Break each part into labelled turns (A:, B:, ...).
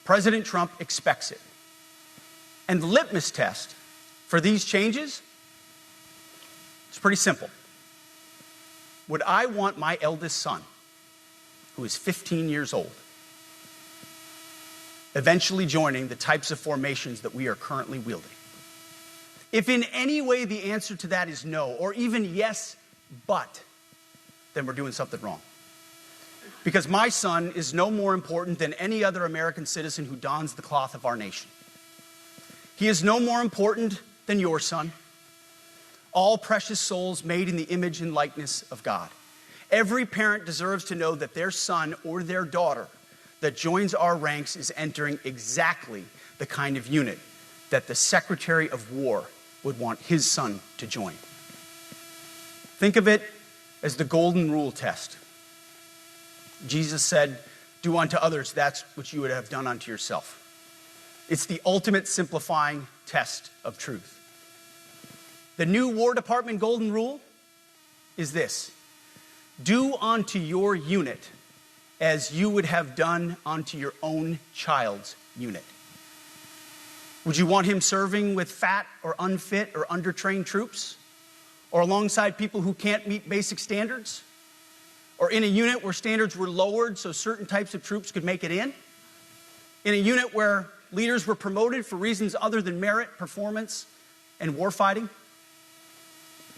A: President Trump expects it. And the litmus test for these changes is pretty simple. Would I want my eldest son, who is 15 years old, eventually joining the types of formations that we are currently wielding? If in any way the answer to that is no, or even yes, but, then we're doing something wrong. Because my son is no more important than any other American citizen who dons the cloth of our nation. He is no more important than your son. All precious souls made in the image and likeness of God. Every parent deserves to know that their son or their daughter that joins our ranks is entering exactly the kind of unit that the Secretary of War would want his son to join. Think of it as the golden rule test. Jesus said, "Do unto others that which you would have done unto yourself." It's the ultimate simplifying test of truth. The new War Department golden rule is this: do unto your unit as you would have done unto your own child's unit. Would you want him serving with fat or unfit or undertrained troops? Or alongside people who can't meet basic standards? Or in a unit where standards were lowered so certain types of troops could make it in? In a unit where leaders were promoted for reasons other than merit, performance, and warfighting?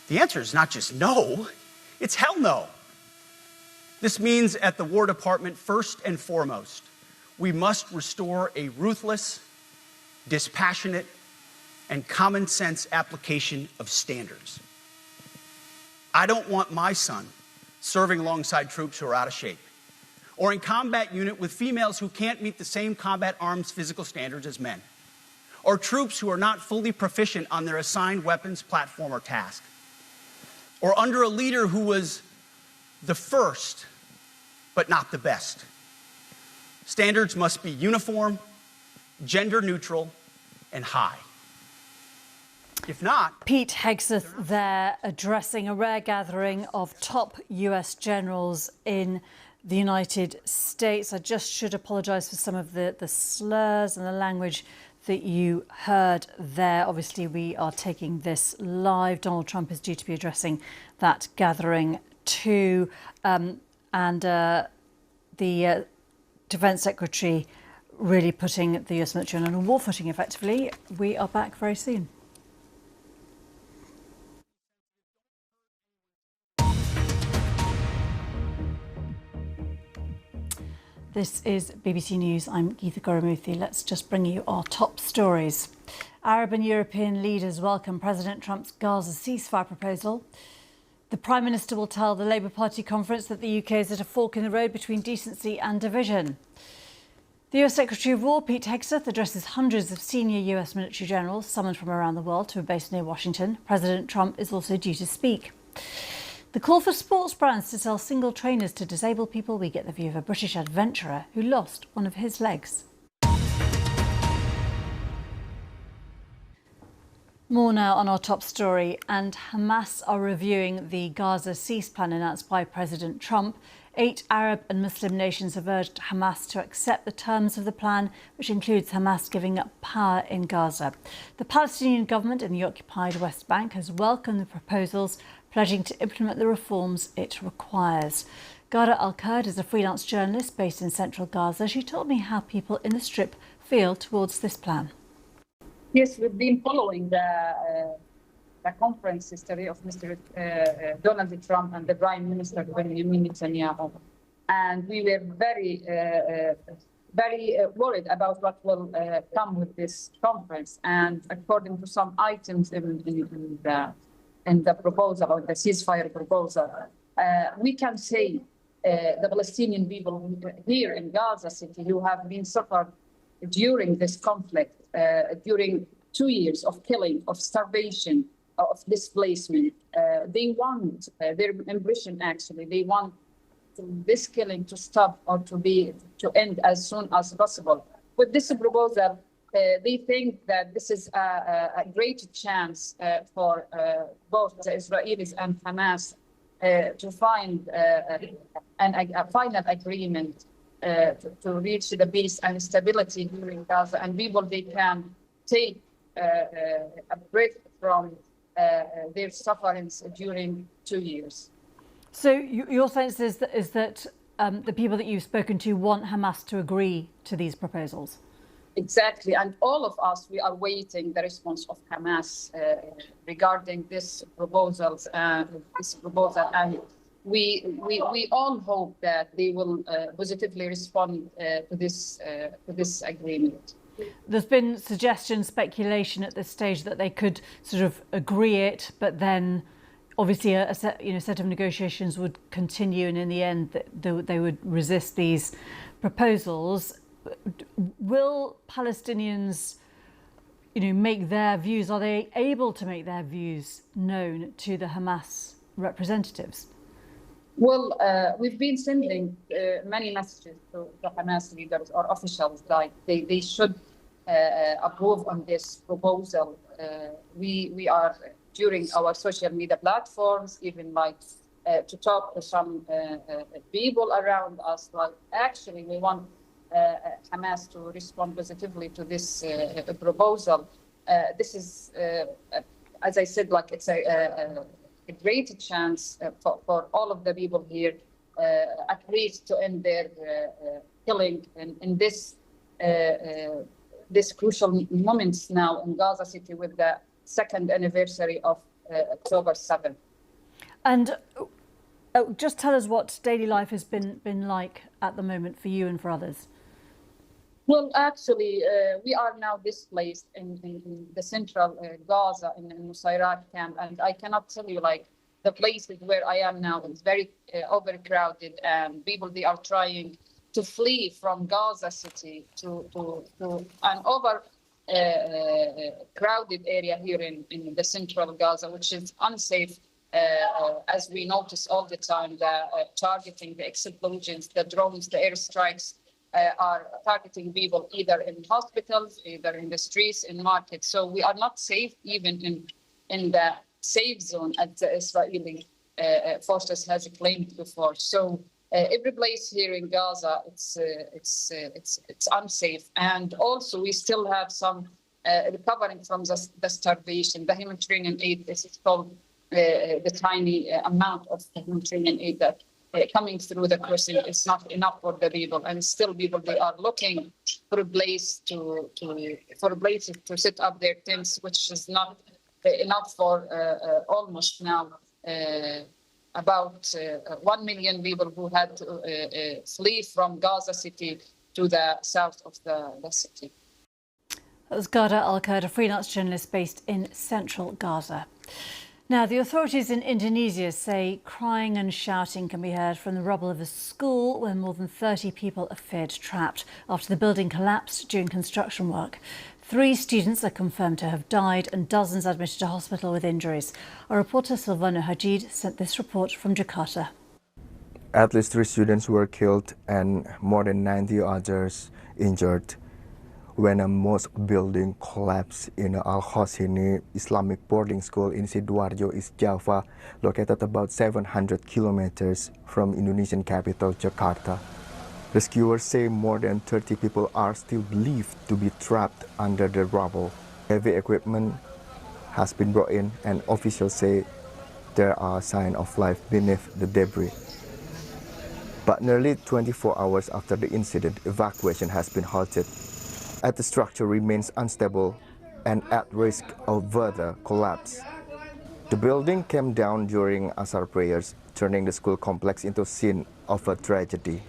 A: The answer is not just no, it's hell no. This means at the War Department, first and foremost, we must restore a ruthless, dispassionate, and common sense application of standards. I don't want my son serving alongside troops who are out of shape, or in combat unit with females who can't meet the same combat arms physical standards as men, or troops who are not fully proficient on their assigned weapons, platform, or task, or under a leader who was the first, but not the best. Standards must be uniform, gender neutral, and high. If not...
B: Pete Hegseth there addressing a rare gathering of top US generals in the United States. I just should apologise for some of the slurs and the language that you heard there. Obviously, we are taking this live. Donald Trump is due to be addressing that gathering too. The Defence Secretary really putting the US military on a war footing effectively. We are back very soon. This is BBC News. I'm Geetha Gurumuthy. Let's just bring you our top stories. Arab and European leaders welcome President Trump's Gaza ceasefire proposal. The Prime Minister will tell the Labour Party conference that the UK is at a fork in the road between decency and division. The US Secretary of War, Pete Hegseth, addresses hundreds of senior US military generals summoned from around the world who are based near Washington. President Trump is also due to speak. The call for sports brands to sell single trainers to disabled people. We get the view of a British adventurer who lost one of his legs. More now on our top story. And Hamas are reviewing the Gaza cease plan announced by President Trump. 8 Arab and Muslim nations have urged Hamas to accept the terms of the plan, which includes Hamas giving up power in Gaza. The Palestinian government in the occupied West Bank has welcomed the proposals, pledging to implement the reforms it requires. Ghada Al-Kurd is a freelance journalist based in central Gaza. She told me how people in the Strip feel towards this plan.
C: Yes, we've been following the conference history of Mr. Donald Trump and the Prime Minister Benjamin Netanyahu. And we were very worried about what will come with this conference. And according to some items in the proposal, or the ceasefire proposal, we can say the Palestinian people here in Gaza City who have been suffered during this conflict, during 2 years of killing, of starvation, of displacement. They want, their ambition actually, they want this killing to stop or to end as soon as possible. With this proposal, they think that this is a great chance for both the Israelis and Hamas to find a final agreement to reach the peace and stability here in Gaza, and people they can take a break from their sufferings during 2 years.
B: So your sense is that the people that you've spoken to want Hamas to agree to these proposals?
C: Exactly, and all of us, we are waiting the response of Hamas regarding this proposal, and we all hope that they will positively respond to this agreement.
B: There's been suggestion, speculation at this stage that they could sort of agree it, but then obviously a set of negotiations would continue, and in the end they would resist these proposals. Will Palestinians, make their views? Are they able to make their views known to the Hamas representatives?
C: Well, we've been sending many messages to the Hamas leaders or officials, like they should approve on this proposal. We are, during our social media platforms, even to talk to some people around us, like actually we want Hamas to respond positively to this proposal. This is, as I said, it's a great chance for all of the people here, at least to end their killing in this crucial moments now in Gaza City with the second anniversary of October 7th.
B: And just tell us what daily life has been like at the moment for you and for others.
C: Well, actually, we are now displaced in the central Gaza in Nusayrat camp, and I cannot tell you, the places where I am now is very overcrowded, and people, they are trying to flee from Gaza City to an crowded area here in the central Gaza, which is unsafe, as we notice all the time, the targeting, the explosions, the drones, the airstrikes, are targeting people either in hospitals, either in the streets, in markets. So we are not safe even in the safe zone as the Israeli forces has claimed before. So every place here in Gaza, it's unsafe. And also we still have some recovering from the starvation. The humanitarian aid, this is called the tiny amount of humanitarian aid that coming through the crossing is not enough for the people, and still people, they are looking for a place to set up their tents, which is not enough for almost now about 1 million people who had to flee from Gaza City to the south of the city.
B: That was Ghada Al-Kurd, a freelance journalist based in central Gaza. Now, the authorities in Indonesia say crying and shouting can be heard from the rubble of a school where more than 30 people are feared trapped after the building collapsed during construction work. 3 students are confirmed to have died and dozens admitted to hospital with injuries. Our reporter Silvano Hajid sent this report from Jakarta.
D: At least 3 students were killed and more than 90 others injured when a mosque building collapsed in Al-Hosini Islamic boarding school in Sidoarjo, East Java, located about 700 kilometers from Indonesian capital Jakarta. Rescuers say more than 30 people are still believed to be trapped under the rubble. Heavy equipment has been brought in, and officials say there are signs of life beneath the debris. But nearly 24 hours after the incident, evacuation has been halted, as the structure remains unstable and at risk of further collapse. The building came down during Asar prayers, turning the school complex into a scene of a tragedy.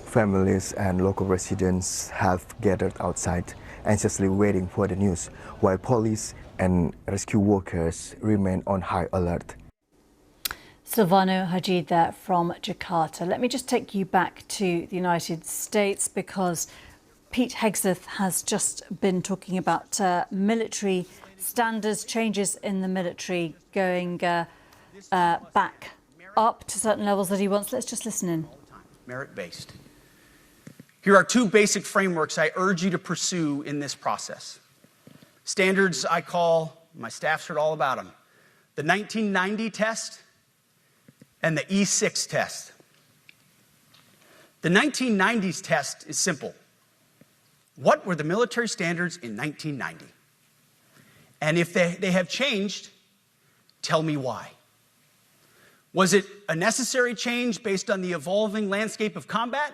D: Families and local residents have gathered outside, anxiously waiting for the news, while police and rescue workers remain on high alert.
B: Silvano Hajid there from Jakarta. Let me just take you back to the United States, because Pete Hegseth has just been talking about military standards, changes in the military going back up to certain levels that he wants. Let's just listen in.
A: Merit-based. Here are 2 basic frameworks I urge you to pursue in this process. Standards I call, my staff's heard all about them, the 1990 test and the E6 test. The 1990s test is simple. What were the military standards in 1990? And if they have changed, tell me why. Was it a necessary change based on the evolving landscape of combat?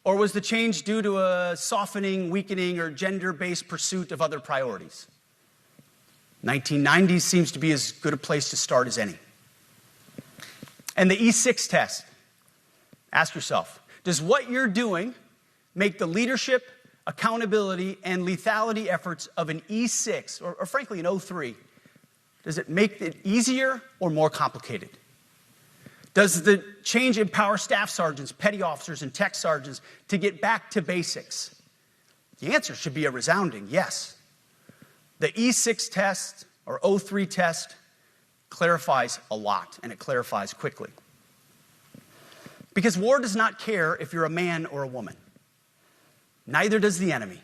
A: Or was the change due to a softening, weakening, or gender-based pursuit of other priorities? 1990s seems to be as good a place to start as any. And the E6 test. Ask yourself, does what you're doing make the leadership, accountability, and lethality efforts of an E6, or frankly an O3, does it make it easier or more complicated? Does the change empower staff sergeants, petty officers, and tech sergeants to get back to basics? The answer should be a resounding yes. The E6 test, or O3 test, clarifies a lot, and it clarifies quickly. Because war does not care if you're a man or a woman. Neither does the enemy.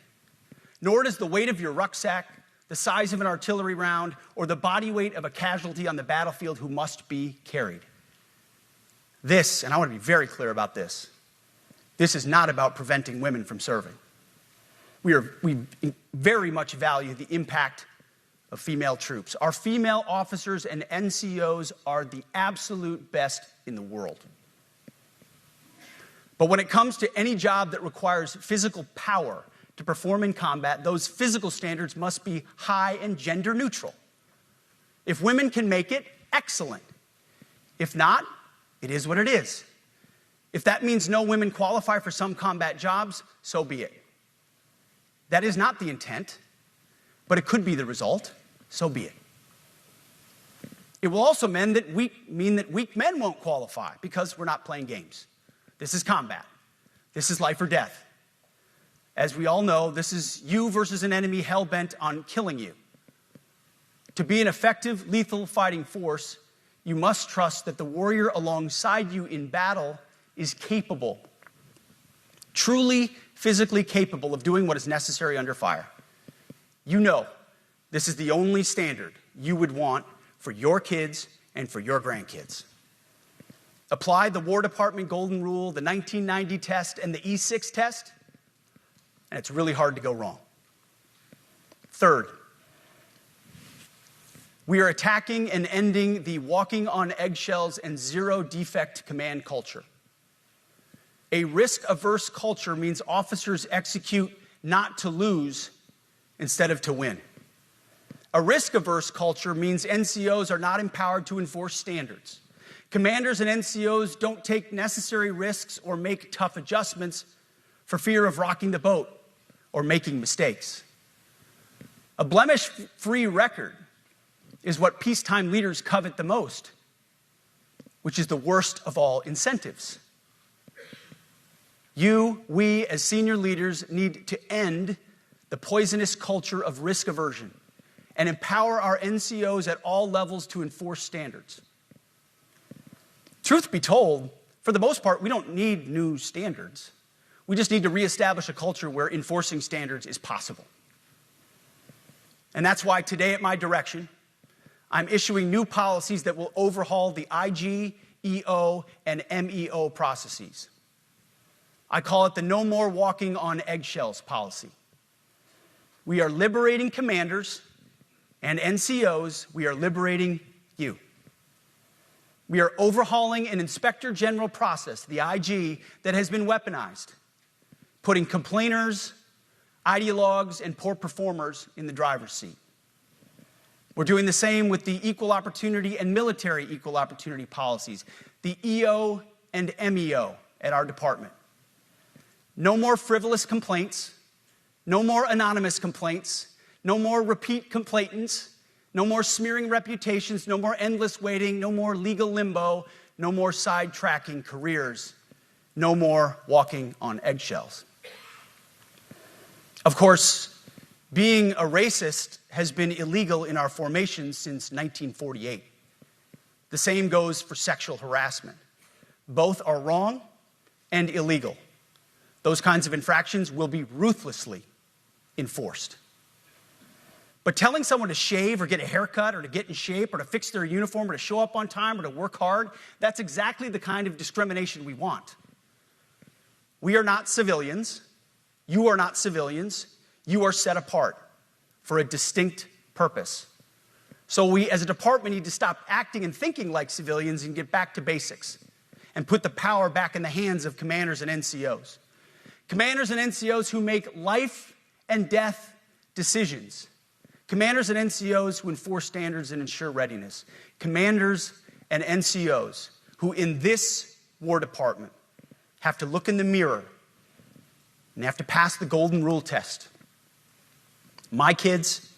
A: Nor does the weight of your rucksack, the size of an artillery round, or the body weight of a casualty on the battlefield who must be carried. This, and I want to be very clear about this, this is not about preventing women from serving. We very much value the impact of female troops. Our female officers and NCOs are the absolute best in the world. But when it comes to any job that requires physical power to perform in combat, those physical standards must be high and gender neutral. If women can make it, excellent. If not, it is what it is. If that means no women qualify for some combat jobs, so be it. That is not the intent, but it could be the result, so be it. It will also mean that weak men won't qualify because we're not playing games. This is combat. This is life or death. As we all know, this is you versus an enemy hell-bent on killing you. To be an effective, lethal fighting force, you must trust that the warrior alongside you in battle is capable, truly physically capable of doing what is necessary under fire. You know this is the only standard you would want for your kids and for your grandkids. Apply the War Department Golden Rule, the 1990 test, and the E6 test, and it's really hard to go wrong. Third, we are attacking and ending the walking on eggshells and zero defect command culture. A risk-averse culture means officers execute not to lose instead of to win. A risk-averse culture means NCOs are not empowered to enforce standards. Commanders and NCOs don't take necessary risks or make tough adjustments for fear of rocking the boat or making mistakes. A blemish-free record is what peacetime leaders covet the most, which is the worst of all incentives. We, as senior leaders, need to end the poisonous culture of risk aversion and empower our NCOs at all levels to enforce standards. Truth be told, for the most part, we don't need new standards. We just need to reestablish a culture where enforcing standards is possible. And that's why today, at my direction, I'm issuing new policies that will overhaul the IG, EO, and MEO processes. I call it the No More Walking on Eggshells policy. We are liberating commanders and NCOs. We are liberating you. We are overhauling an inspector general process, the IG, that has been weaponized, putting complainers, ideologues, and poor performers in the driver's seat. We're doing the same with the equal opportunity and military equal opportunity policies, the EO and MEO at our department. No more frivolous complaints, no more anonymous complaints, no more repeat complainants, no more smearing reputations, no more endless waiting, no more legal limbo, no more sidetracking careers, no more walking on eggshells. Of course, being a racist has been illegal in our formation since 1948. The same goes for sexual harassment. Both are wrong and illegal. Those kinds of infractions will be ruthlessly enforced. But telling someone to shave or get a haircut or to get in shape or to fix their uniform or to show up on time or to work hard, that's exactly the kind of discrimination we want. We are not civilians. You are not civilians. You are set apart for a distinct purpose. So we, as a department, need to stop acting and thinking like civilians and get back to basics and put the power back in the hands of commanders and NCOs. Commanders and NCOs who make life and death decisions. Commanders and NCOs who enforce standards and ensure readiness. Commanders and NCOs who, in this War Department, have to look in the mirror and have to pass the golden rule test. My kids,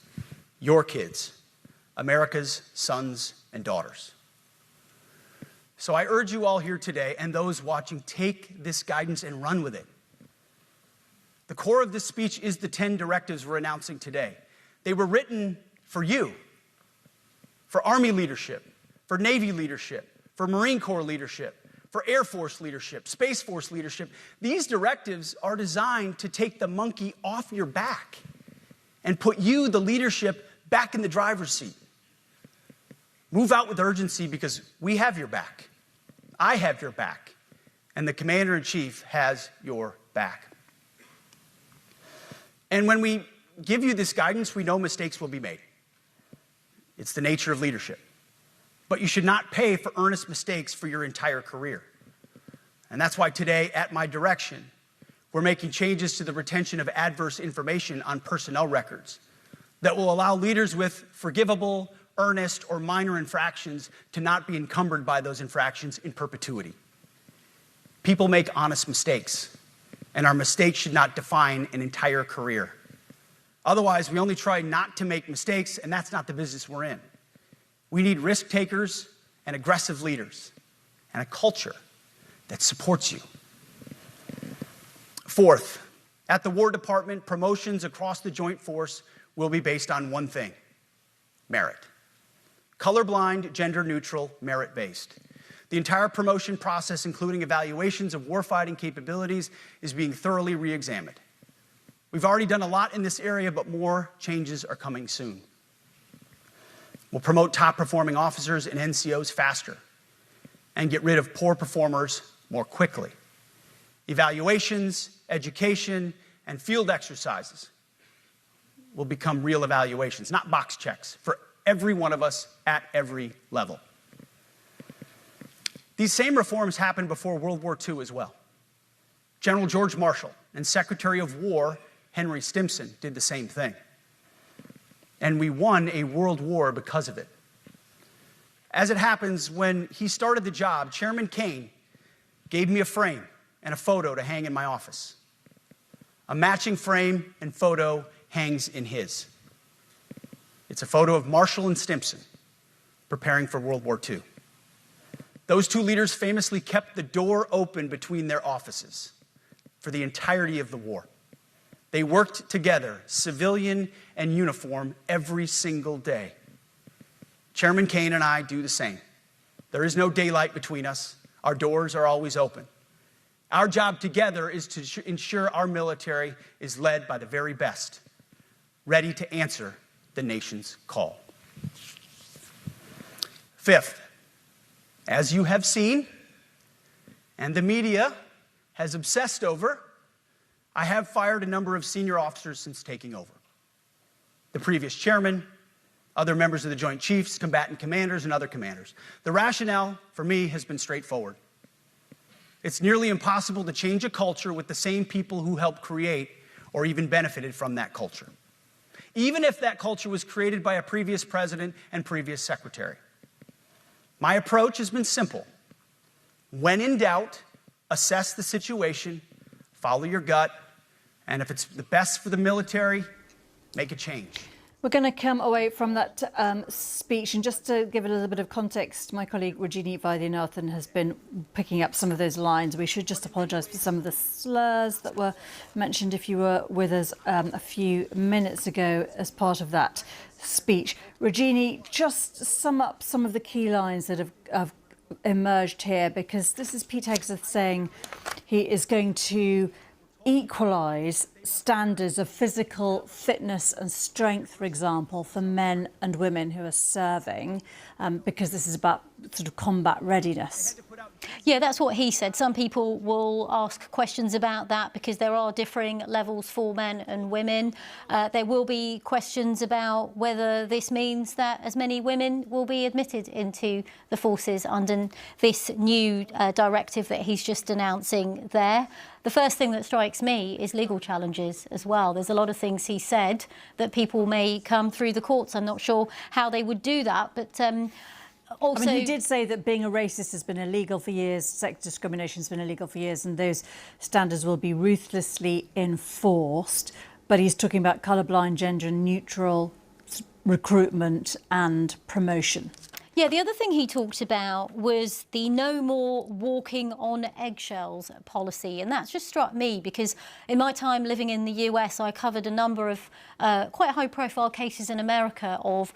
A: your kids, America's sons and daughters. So I urge you all here today and those watching, take this guidance and run with it. The core of this speech is the 10 directives we're announcing today. They were written for you, for Army leadership, for Navy leadership, for Marine Corps leadership, for Air Force leadership, Space Force leadership. These directives are designed to take the monkey off your back and put you, the leadership, back in the driver's seat. Move out with urgency because we have your back. I have your back. And the Commander-in-Chief has your back. And when we give you this guidance, we know mistakes will be made. It's the nature of leadership. But you should not pay for earnest mistakes for your entire career. And that's why today, at my direction, we're making changes to the retention of adverse information on personnel records that will allow leaders with forgivable, earnest, or minor infractions to not be encumbered by those infractions in perpetuity. People make honest mistakes, and our mistakes should not define an entire career. Otherwise, we only try not to make mistakes, and that's not the business we're in. We need risk takers and aggressive leaders and a culture that supports you. Fourth, at the War Department, promotions across the Joint Force will be based on one thing: merit. Colorblind, gender-neutral, merit-based. The entire promotion process, including evaluations of warfighting capabilities, is being thoroughly re-examined. We've already done a lot in this area, but more changes are coming soon. We'll promote top-performing officers and NCOs faster and get rid of poor performers more quickly. Evaluations, education, and field exercises will become real evaluations, not box checks, for every one of us at every level. These same reforms happened before World War II as well. General George Marshall and Secretary of War Henry Stimson did the same thing. And we won a world war because of it. As it happens, when he started the job, Chairman Kane gave me a frame and a photo to hang in my office. A matching frame and photo hangs in his. It's a photo of Marshall and Stimson preparing for World War II. Those two leaders famously kept the door open between their offices for the entirety of the war. They worked together, civilian and uniform, every single day. Chairman Kane and I do the same. There is no daylight between us. Our doors are always open. Our job together is to ensure our military is led by the very best, ready to answer the nation's call. Fifth, as you have seen, and the media has obsessed over, I have fired a number of senior officers since taking over. The previous chairman, other members of the Joint Chiefs, combatant commanders, and other commanders. The rationale for me has been straightforward. It's nearly impossible to change a culture with the same people who helped create or even benefited from that culture, even if that culture was created by a previous president and previous secretary. My approach has been simple. When in doubt, assess the situation, follow your gut, and if it's the best for the military, make a change.
B: We're going to come away from that speech, and just to give it a little bit of context, my colleague Rajini Vaidyanathan has been picking up some of those lines. We should just apologise for some of the slurs that were mentioned if you were with us a few minutes ago as part of that speech. Rajini, just sum up some of the key lines that have emerged here, because this is Pete Hegseth saying he is going to equalise standards of physical fitness and strength, for example, for men and women who are serving, because this is about sort of combat readiness.
A: I had to put out
E: Yeah, that's what he said. Some people will ask questions about that because there are differing levels for men and women. There will be questions about whether this means that as many women will be admitted into the forces under this new directive that he's just announcing there. The first thing that strikes me is legal challenges as well. There's a lot of things he said that people may come through the courts. I'm not sure how they would do that, but also,
B: I mean, he did say that being a racist has been illegal for years, sex discrimination has been illegal for years, and those standards will be ruthlessly enforced. But he's talking about colourblind, gender-neutral recruitment and promotion.
E: yeah, the other thing he talked about was the no more walking on eggshells policy. And that's just struck me because in my time living in the US, I covered a number of quite high profile cases in America of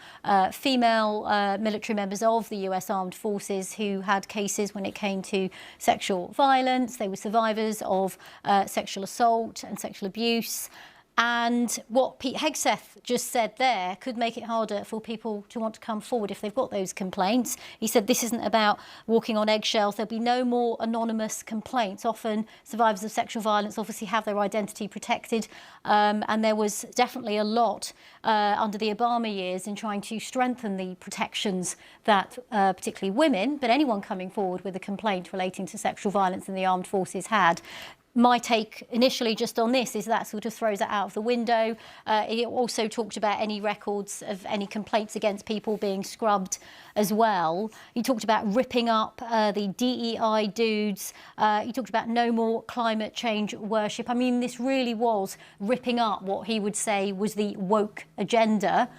E: female military members of the US Armed Forces who had cases when it came to sexual violence. They were survivors of sexual assault and sexual abuse. And what Pete Hegseth just said there could make it harder for people to want to come forward if they've got those complaints. He said this isn't about walking on eggshells. There'll be no more anonymous complaints. Often survivors of sexual violence obviously have their identity protected. And there was definitely a lot under the Obama years in trying to strengthen the protections that particularly women, but anyone coming forward with a complaint relating to sexual violence in the armed forces had. My take initially just on this is that sort of throws it out of the window. It also talked about any records of any complaints against people being scrubbed as well. He talked about ripping up the DEI dudes. He talked about no more climate change worship. I mean, this really was ripping up what he would say was the woke agenda.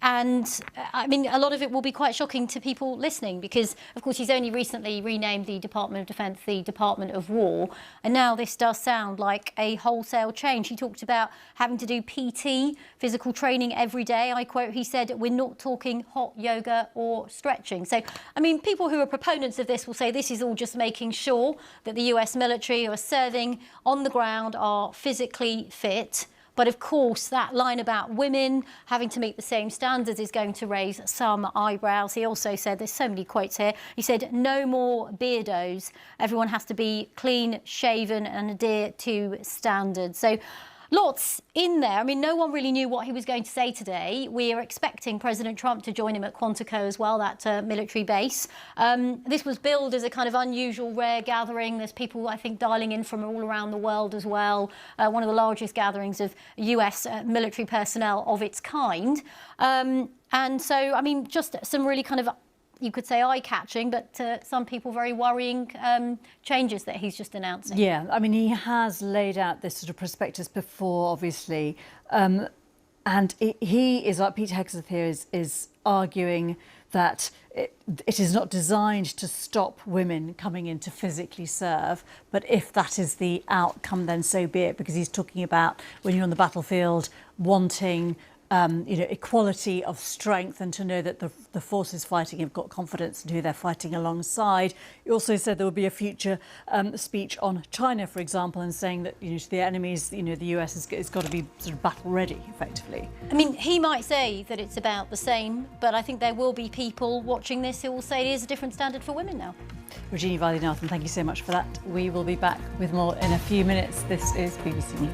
E: And I mean, a lot of it will be quite shocking to people listening because, of course, he's only recently renamed the Department of Defence the Department of War. And now this does sound like a wholesale change. He talked about having to do PT, physical training every day. I quote, he said, we're not talking hot yoga or stretching. So, I mean, people who are proponents of this will say this is all just making sure that the US military who are serving on the ground are physically fit. But of course, that line about women having to meet the same standards is going to raise some eyebrows. He also said, there's so many quotes here, he said, no more beardos. Everyone has to be clean shaven and adhere to standards. So lots in there. I mean, no one really knew what he was going to say today. We are expecting President Trump to join him at Quantico as well, that military base. This was billed as a kind of unusual, rare gathering. There's people, I think, dialing in from all around the world as well. One of the largest gatherings of US military personnel of its kind. And so, I mean, just some really kind of, you could say eye-catching, but to some people very worrying changes that he's just announcing.
B: Yeah, I mean, he has laid out this sort of prospectus before, obviously. And he is, like Pete Hegseth here, is arguing that it is not designed to stop women coming in to physically serve, but if that is the outcome, then so be it, because he's talking about when you're on the battlefield wanting equality of strength and to know that the forces fighting have got confidence in who they're fighting alongside. He also said there will be a future speech on China, for example, and saying that to the enemies, the US has got to be sort of battle ready, effectively.
E: I mean, he might say that it's about the same, but I think there will be people watching this who will say it is a different standard for women now.
B: Rajini Vaidyanathan, thank you so much for that. We will be back with more in a few minutes. This is BBC News.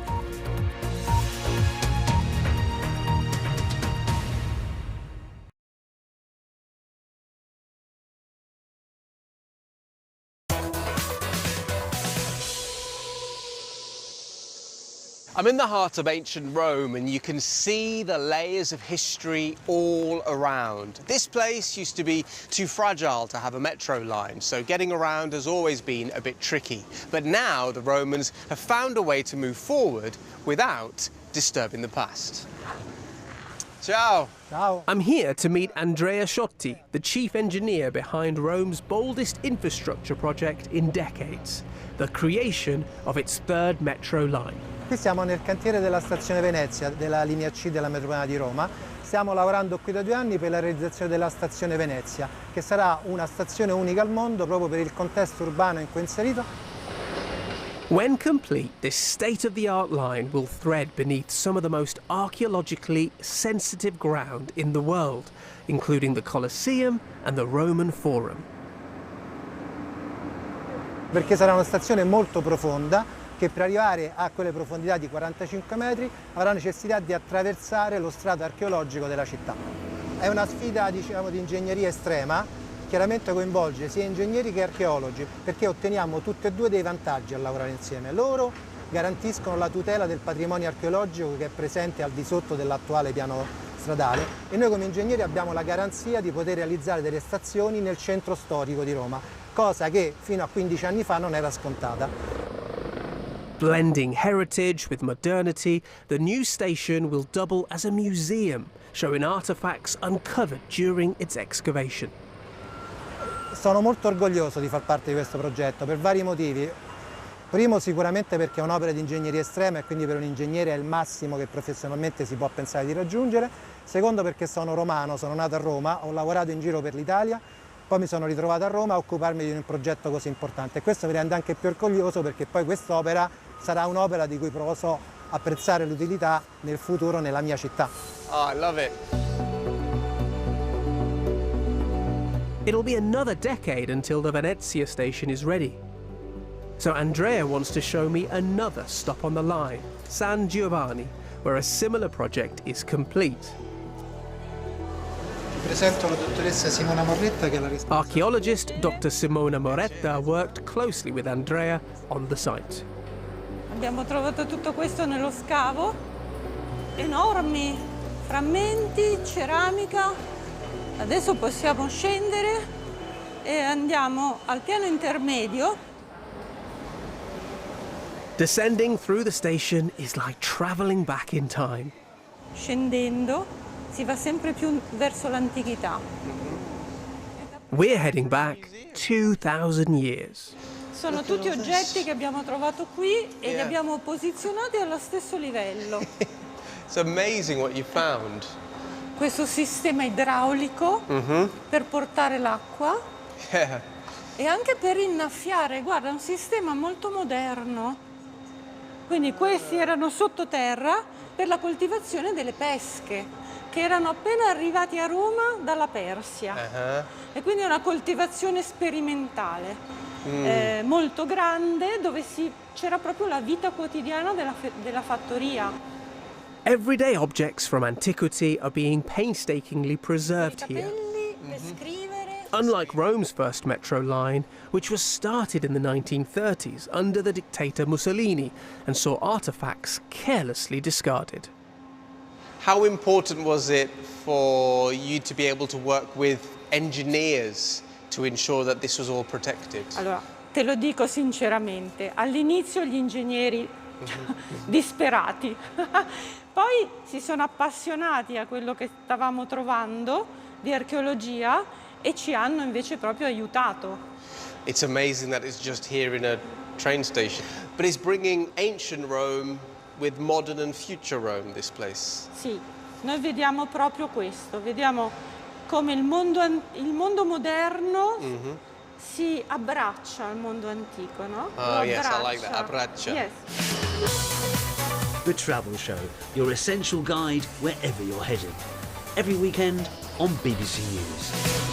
F: I'm in the heart of ancient Rome and you can see the layers of history all around. This place used to be too fragile to have a metro line, so getting around has always been a bit tricky. But now the Romans have found a way to move forward without disturbing the past. Ciao.
G: Ciao. I'm here to meet Andrea Sciotti, the chief engineer behind Rome's boldest infrastructure project in decades, the creation of its third metro line.
H: Qui siamo nel cantiere della stazione Venezia, della linea C della metropolitana di Roma. Stiamo lavorando qui da 2 anni per la realizzazione della stazione Venezia, che sarà una stazione unica al mondo proprio per il contesto urbano in cui è inserito.
G: When complete, this state-of-the-art line will thread beneath some of the most archaeologically sensitive ground in the world, including the Colosseum and the Roman Forum.
H: perché sarà una stazione molto profonda che per arrivare a quelle profondità di 45 metri avrà necessità di attraversare lo strato archeologico della città. È una sfida, diciamo, di ingegneria estrema, chiaramente coinvolge sia ingegneri che archeologi, perché otteniamo tutti e due dei vantaggi a lavorare insieme. Loro garantiscono la tutela del patrimonio archeologico che è presente al di sotto dell'attuale piano stradale e noi come ingegneri abbiamo la garanzia di poter realizzare delle stazioni nel centro storico di Roma, cosa che fino a 15 anni fa non era scontata.
G: Blending heritage with modernity, the new station will double as a museum, showing artifacts uncovered during its excavation.
H: Sono molto orgoglioso di far parte di questo progetto per vari motivi. Primo, sicuramente perché è un'opera di ingegneria estrema e quindi per un ingegnere è il massimo che professionalmente si può pensare di raggiungere. Secondo, perché sono romano, sono nato a Roma, ho lavorato in giro per l'Italia, poi mi sono ritrovato a Roma a occuparmi di un progetto così importante. E questo mi rende anche più orgoglioso perché poi quest'opera sarà un'opera di cui posso apprezzare l'utilità nel futuro nella mia città.
F: Oh, I love it.
G: It'll be another decade until the Venezia station is ready. So Andrea wants to show me another stop on the line, San Giovanni, where a similar project is complete.
H: Presento la dottoressa Simona Moretta che è la
G: Archaeologist Dr. Simona Moretta worked closely with Andrea on the site.
I: Abbiamo trovato tutto questo nello scavo, enormi frammenti, ceramica. Adesso possiamo scendere e andiamo al piano intermedio.
G: Descending through the station is like travelling back in time.
I: Scendendo si va sempre più verso l'antichità.
G: We're heading back 2,000 years.
I: Sono tutti oggetti che abbiamo trovato qui e li abbiamo posizionati allo stesso livello.
F: It's amazing what you found.
I: Questo sistema idraulico per portare l'acqua
F: Yeah.
I: e anche per innaffiare. Guarda, è un sistema molto moderno. Quindi questi erano sottoterra per la coltivazione delle pesche, che erano appena arrivati a Roma dalla Persia. E quindi è una coltivazione sperimentale, molto grande, dove c'era proprio la vita quotidiana della fattoria.
G: Everyday objects from antiquity are being painstakingly preserved here.
I: Capelli per scrivere.
G: Unlike Rome's first metro line, which was started in the 1930s under the dictator Mussolini and saw artifacts carelessly discarded.
F: How important was it for you to be able to work with engineers to ensure that this was all protected?
I: Allora, te lo dico sinceramente, all'inizio gli ingegneri disperati, poi si sono appassionati a quello che stavamo trovando di archeologia e ci hanno invece proprio aiutato.
F: It's amazing that it's just here in a train station. But it's bringing ancient Rome with modern and future Rome, this place.
I: Sì, noi vediamo proprio questo, vediamo come il mondo moderno si abbraccia al mondo antico, no?
F: Oh,
I: Lo
F: yes, I like that,
I: abbraccia.
F: abbraccia.
I: Yes.
J: The Travel Show, your essential guide wherever you're heading. Every weekend on BBC News.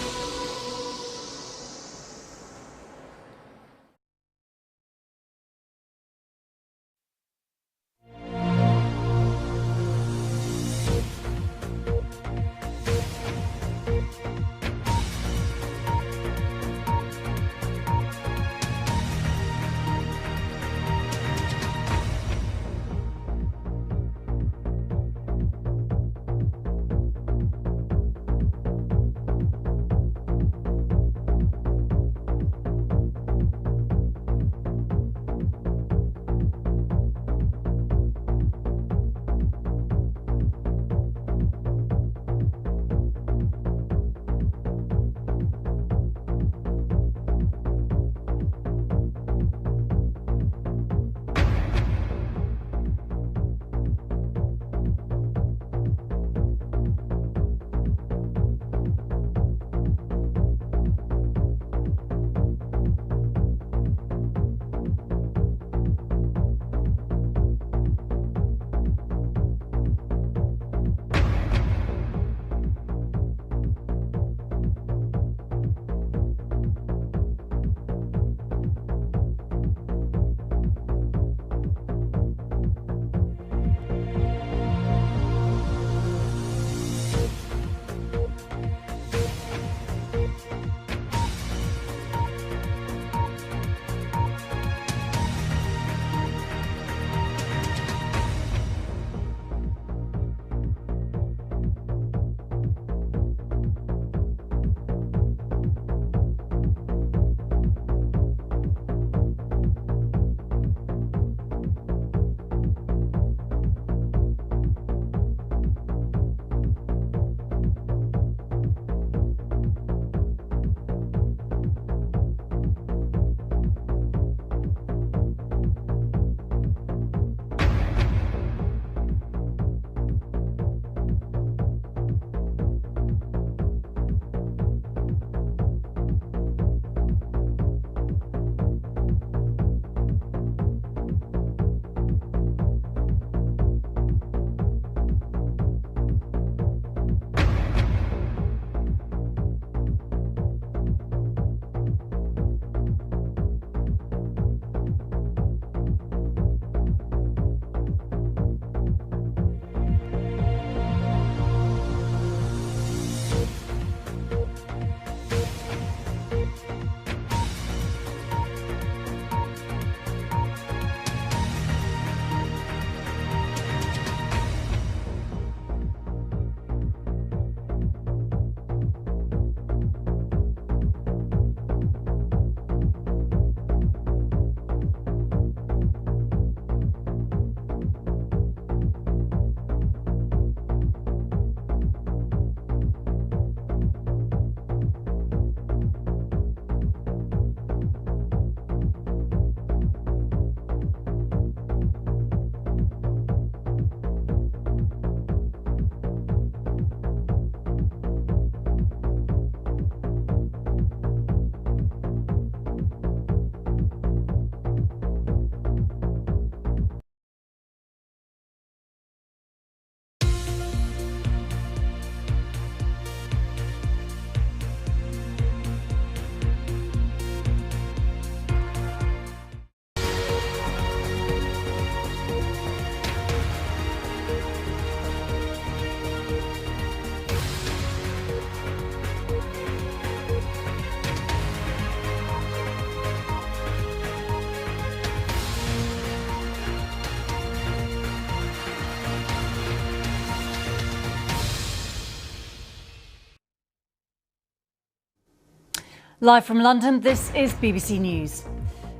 B: Live from London, this is BBC News.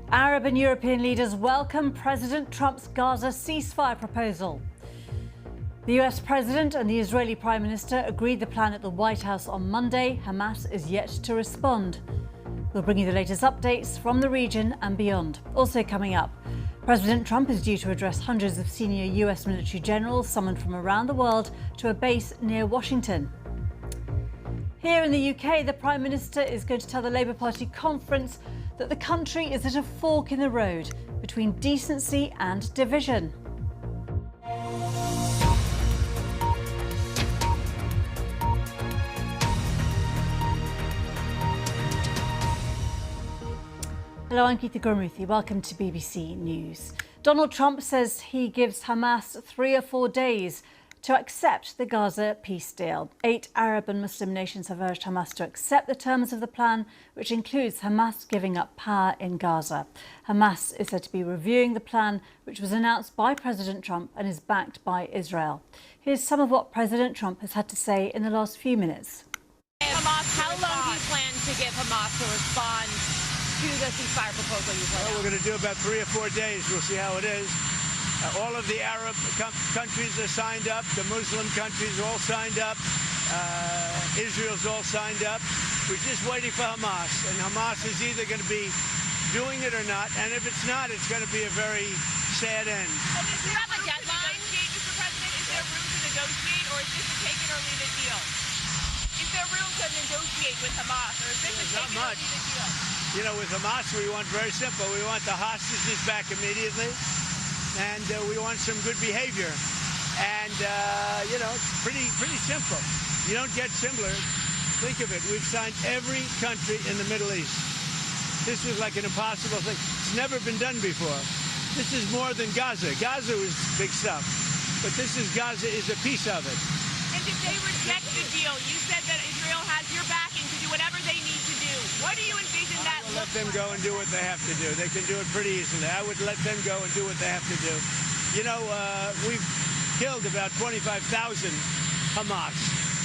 B: Arab and European leaders welcome President Trump's Gaza ceasefire proposal. The US President and the Israeli Prime Minister agreed the plan at the White House on Monday. Hamas is yet to respond. We'll bring you the latest updates from the region and beyond. Also coming up, President Trump is due to address hundreds of senior US military generals summoned from around the world to a base near Washington. Here in the UK, the Prime Minister is going to tell the Labour Party conference that the country is at a fork in the road between decency and division. Hello, I'm Geetha Gurumuthy. Welcome to BBC News. Donald Trump says he gives Hamas 3 or 4 days to accept the Gaza peace deal. 8 Arab and Muslim nations have urged Hamas to accept the terms of the plan, which includes Hamas giving up power in Gaza. Hamas is said to be reviewing the plan, which was announced by President Trump and is backed by Israel. Here's some of what President Trump has had to say in the last few minutes.
K: Hamas, how long do you plan to give Hamas to respond to the ceasefire proposal you put out?
L: We're going to do about 3 or 4 days. We'll see how it is. All of the Arab countries are signed up. The Muslim countries are all signed up. Israel's all signed up. We're just waiting for Hamas. And Hamas is either going to be doing it or not. And if it's not, it's going to be a very sad end.
K: Do you have a deadline, Mr. President? Is there room to negotiate, or is this a take it or leave it deal? Is there room to negotiate with Hamas, or is this a take it or leave it deal?
L: You know, with Hamas, we want very simple. We want the hostages back immediately. And we want some good behavior. And, you know, it's pretty simple. You don't get simpler. Think of it. We've signed every country in the Middle East. This was like an impossible thing. It's never been done before. This is more than Gaza. Gaza was big stuff. But Gaza is a piece of it.
K: And if they reject the deal, you said that Israel has your backing to do whatever they need to do. What do you envision that
L: Let them go and do what they have to do. They can do it pretty easily. I would let them go and do what they have to do. You know, we've killed about 25,000 Hamas.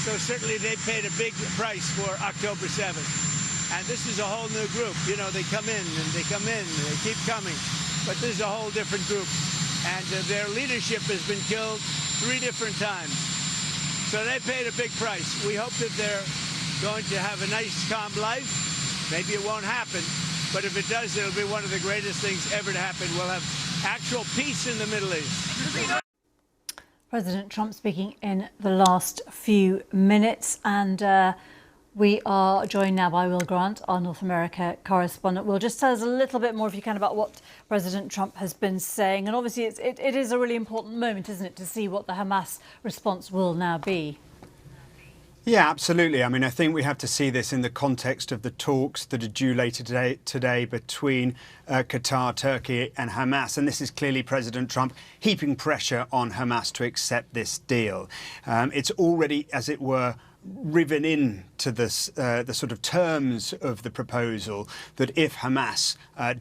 L: So certainly they paid a big price for October 7th. And this is a whole new group. You know, they come in and they come in and they keep coming. But this is a whole different group. And their leadership has been killed 3 different times. So they paid a big price. We hope that they're going to have a nice, calm life. Maybe it won't happen, but if it does, it'll be one of the greatest things ever to happen. We'll have actual peace in the Middle East.
B: President Trump speaking in the last few minutes, and we are joined now by Will Grant, our North America correspondent. Will, just tell us a little bit more, if you can, about what President Trump has been saying. And obviously it is a really important moment, isn't it, to see what the Hamas response will now be.
M: Yeah, absolutely. I mean, I think we have to see this in the context of the talks that are due later today between Qatar, Turkey and Hamas. And this is clearly President Trump heaping pressure on Hamas to accept this deal. It's already, as it were, riven in to this, the sort of terms of the proposal that if Hamas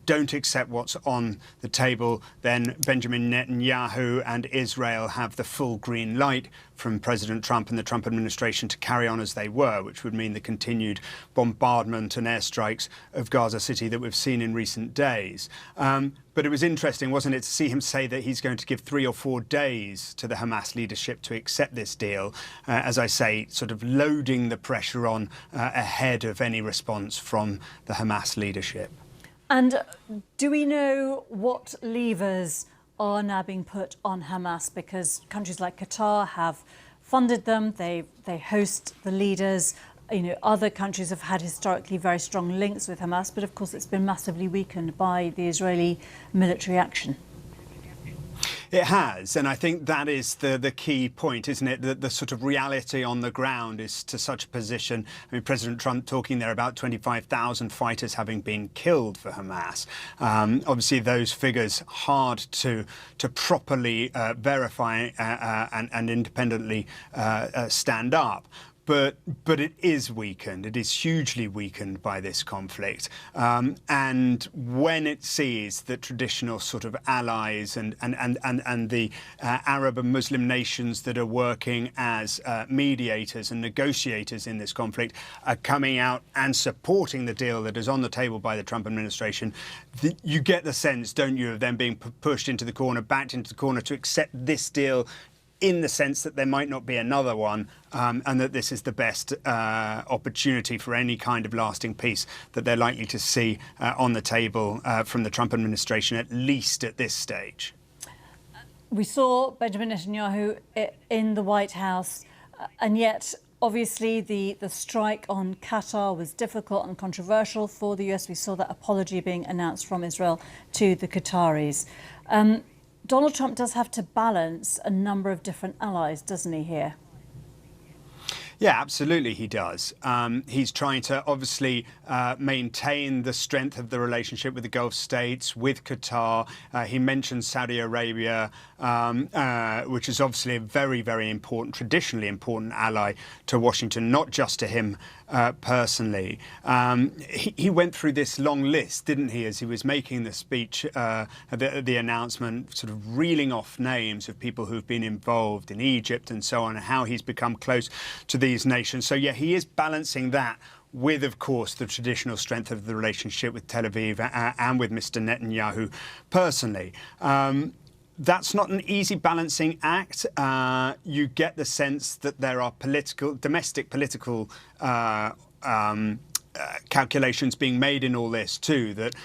M: don't accept what's on the table, then Benjamin Netanyahu and Israel have the full green light from President Trump and the Trump administration to carry on as they were, which would mean the continued bombardment and airstrikes of Gaza City that we've seen in recent days. But it was interesting, wasn't it, to see him say that he's going to give 3 or 4 days to the Hamas leadership to accept this deal. As I say, sort of loading the pressure on ahead of any response from the Hamas leadership.
B: And do we know what levers are now being put on Hamas? Because countries like Qatar have funded them, they host the leaders. You know, other countries have had historically very strong links with Hamas, but of course it's been massively weakened by the Israeli military action.
M: It has, and I think that is the key point, isn't it? That the sort of reality on the ground is to such a position. I mean, President Trump talking there about 25,000 fighters having been killed for Hamas. Obviously, those figures hard to properly verify and independently stand up. but it is weakened. It is hugely weakened by this conflict. And when it sees that traditional sort of allies and the Arab and Muslim nations that are working as mediators and negotiators in this conflict are coming out and supporting the deal that is on the table by the Trump administration, you get the sense, don't you, of them being pushed into the corner, backed into the corner to accept this deal, in the sense that there might not be another one, and that this is the best opportunity for any kind of lasting peace that they're likely to see on the table from the Trump administration, at least at this stage.
B: We saw Benjamin Netanyahu in the White House, and yet obviously the strike on Qatar was difficult and controversial for the US. We saw that apology being announced from Israel to the Qataris. Donald Trump does have to balance a number of different allies, doesn't he, here?
M: Yeah, absolutely he does. He's trying to obviously maintain the strength of the relationship with the Gulf states, with Qatar. He mentioned Saudi Arabia, which is obviously a very, very important, traditionally important ally to Washington, not just to him personally. He went through this long list, didn't he, as he was making the speech, the announcement, sort of reeling off names of people who've been involved in Egypt and so on, and how he's become close to these nations. So, yeah, he is balancing that with, of course, the traditional strength of the relationship with Tel Aviv and with Mr. Netanyahu personally. That's not an easy balancing act. You get the sense that there are domestic political calculations being made in all this too, that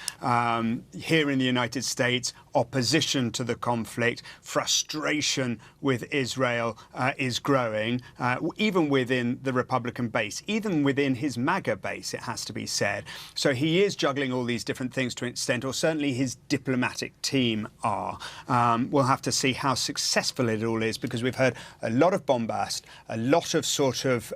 M: here in the United States, opposition to the conflict, frustration with Israel is growing, even within the Republican base, even within his MAGA base, it has to be said. So he is juggling all these different things to an extent, or certainly his diplomatic team are. We'll have to see how successful it all is, because we've heard a lot of bombast, a lot of sort of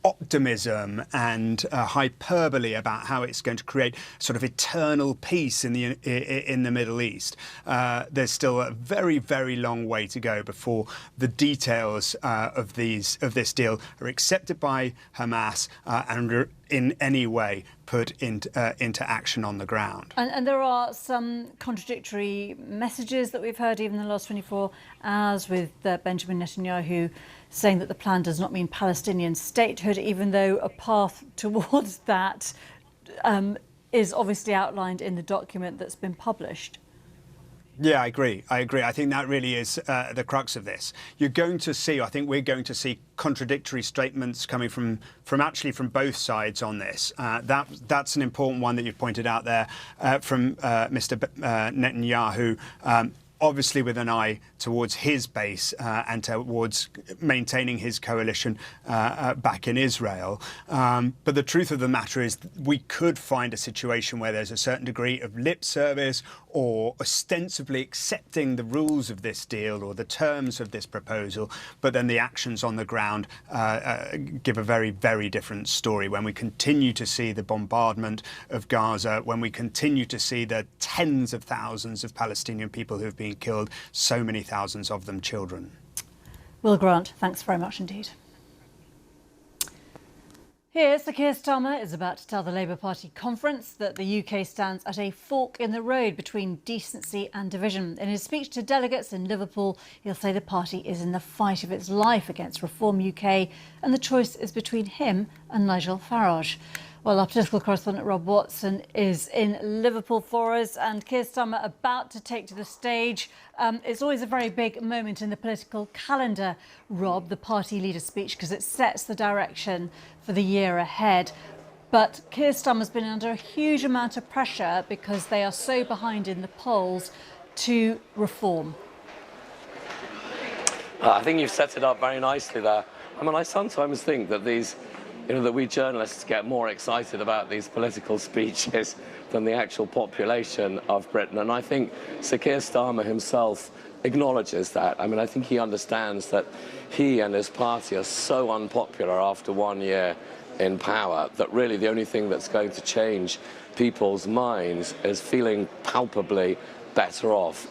M: optimism and hyperbole about how it's going to create sort of eternal peace in the Middle East. There's still a very, very long way to go before the details of this deal are accepted by Hamas and are in any way put into action on the ground.
B: And there are some contradictory messages that we've heard even in the last 24 hours, with Benjamin Netanyahu saying that the plan does not mean Palestinian statehood, even though a path towards that is obviously outlined in the document that's been published.
M: Yeah, I agree. I think that really is the crux of this. You're going to see, I think we're going to see contradictory statements coming from both sides on this. That's an important one that you've pointed out there from Mr. Netanyahu. Obviously with an eye towards his base and towards maintaining his coalition back in Israel. But the truth of the matter is we could find a situation where there's a certain degree of lip service or ostensibly accepting the rules of this deal or the terms of this proposal, but then the actions on the ground give a very, very different story. When we continue to see the bombardment of Gaza, when we continue to see the tens of thousands of Palestinian people who've been killed, so many thousands of them children.
B: Will Grant, thanks very much indeed. Here's Sir Keir Starmer is about to tell the Labour Party conference that the UK stands at a fork in the road between decency and division. In his speech to delegates in Liverpool, he'll say the party is in the fight of its life against Reform UK, and the choice is between him and Nigel Farage. Well, our political correspondent Rob Watson is in Liverpool for us, and Keir Starmer about to take to the stage. It's always a very big moment in the political calendar, Rob, the party leader speech, because it sets the direction for the year ahead. But Keir Starmer's been under a huge amount of pressure because they are so behind in the polls to reform.
N: I think you've set it up very nicely there. I mean, I sometimes think that that we journalists get more excited about these political speeches than the actual population of Britain. And I think Sir Keir Starmer himself acknowledges that. I mean, I think he understands that he and his party are so unpopular after 1 year in power that really the only thing that's going to change people's minds is feeling palpably better off